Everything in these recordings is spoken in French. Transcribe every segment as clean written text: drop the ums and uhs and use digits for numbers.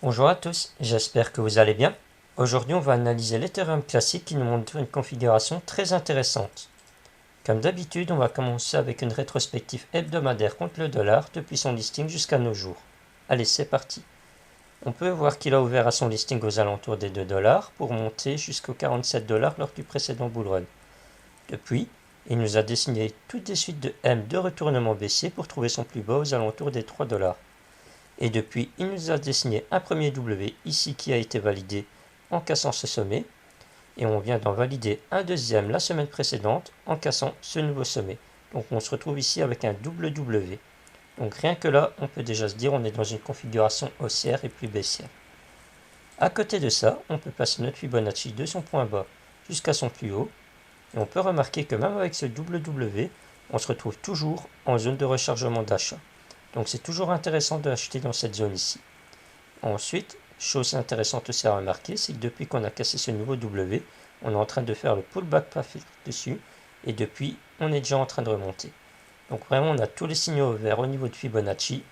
Bonjour à tous, j'espère que vous allez bien. Aujourd'hui, on va analyser l'Ethereum classique qui nous montre une configuration très intéressante. Comme d'habitude, on va commencer avec une rétrospective hebdomadaire contre le dollar depuis son listing jusqu'à nos jours. Allez, c'est parti. On peut voir qu'il a ouvert à son listing aux alentours des 2 dollars pour monter jusqu'aux 47 dollars lors du précédent bull run. Depuis, il nous a dessiné toutes des suites de M de retournement baissier pour trouver son plus bas aux alentours des 3 dollars. Et depuis, il nous a dessiné un premier W ici qui a été validé en cassant ce sommet. Et on vient d'en valider un deuxième la semaine précédente en cassant ce nouveau sommet. Donc on se retrouve ici avec un double W. Donc rien que là, on peut déjà se dire on est dans une configuration haussière et plus baissière. À côté de ça, on peut passer notre Fibonacci de son point bas jusqu'à son plus haut. Et on peut remarquer que même avec ce double W, on se retrouve toujours en zone de rechargement d'achat. Donc c'est toujours intéressant d'acheter dans cette zone ici. Ensuite, chose intéressante aussi à remarquer, c'est que depuis qu'on a cassé ce nouveau W, on est en train de faire le pullback profit dessus, et depuis, on est déjà en train de remonter. Donc vraiment, on a tous les signaux verts au niveau de Fibonacci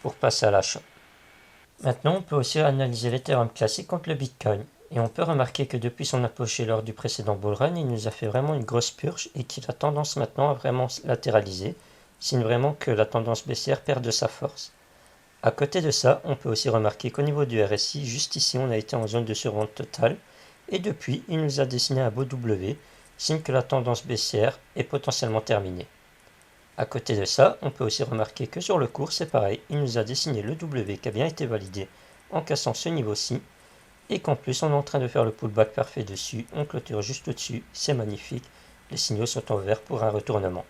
pour passer à l'achat. Maintenant, on peut aussi analyser l'Ethereum classique contre le Bitcoin. Et on peut remarquer que depuis son apogée lors du précédent bull run, il nous a fait vraiment une grosse purge et qu'il a tendance maintenant à vraiment latéraliser, signe vraiment que la tendance baissière perd de sa force. À côté de ça, on peut aussi remarquer qu'au niveau du RSI, juste ici, on a été en zone de survente totale, et depuis, il nous a dessiné un beau W, signe que la tendance baissière est potentiellement terminée. À côté de ça, on peut aussi remarquer que sur le cours, c'est pareil, il nous a dessiné le W qui a bien été validé en cassant ce niveau-ci, et qu'en plus, on est en train de faire le pullback parfait dessus, on clôture juste au-dessus, c'est magnifique, les signaux sont en vert pour un retournement.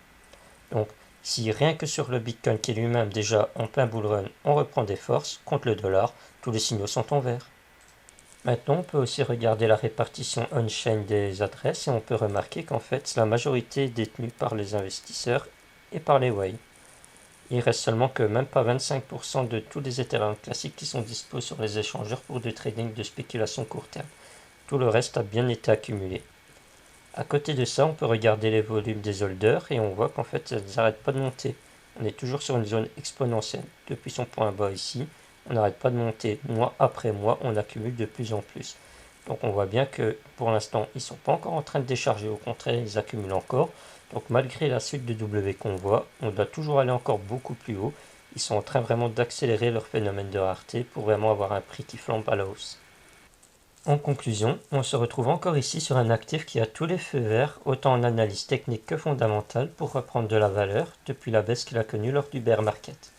Donc, si rien que sur le Bitcoin qui est lui-même déjà en plein bull run, on reprend des forces contre le dollar, tous les signaux sont en vert. Maintenant, on peut aussi regarder la répartition on-chain des adresses et on peut remarquer qu'en fait, la majorité est détenue par les investisseurs et par les whales. Il reste seulement que même pas 25% de tous les Ethereum classiques qui sont dispo sur les échangeurs pour du trading de spéculation court terme. Tout le reste a bien été accumulé. À côté de ça, on peut regarder les volumes des holders et on voit qu'en fait, ça n'arrête pas de monter. On est toujours sur une zone exponentielle. Depuis son point bas ici, on n'arrête pas de monter. Mois après mois, on accumule de plus en plus. Donc on voit bien que pour l'instant, ils ne sont pas encore en train de décharger. Au contraire, ils accumulent encore. Donc malgré la suite de W qu'on voit, on doit toujours aller encore beaucoup plus haut. Ils sont en train vraiment d'accélérer leur phénomène de rareté pour vraiment avoir un prix qui flambe à la hausse. En conclusion, on se retrouve encore ici sur un actif qui a tous les feux verts, autant en analyse technique que fondamentale, pour reprendre de la valeur depuis la baisse qu'il a connue lors du bear market.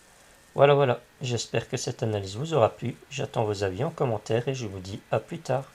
Voilà, j'espère que cette analyse vous aura plu, j'attends vos avis en commentaire et je vous dis à plus tard.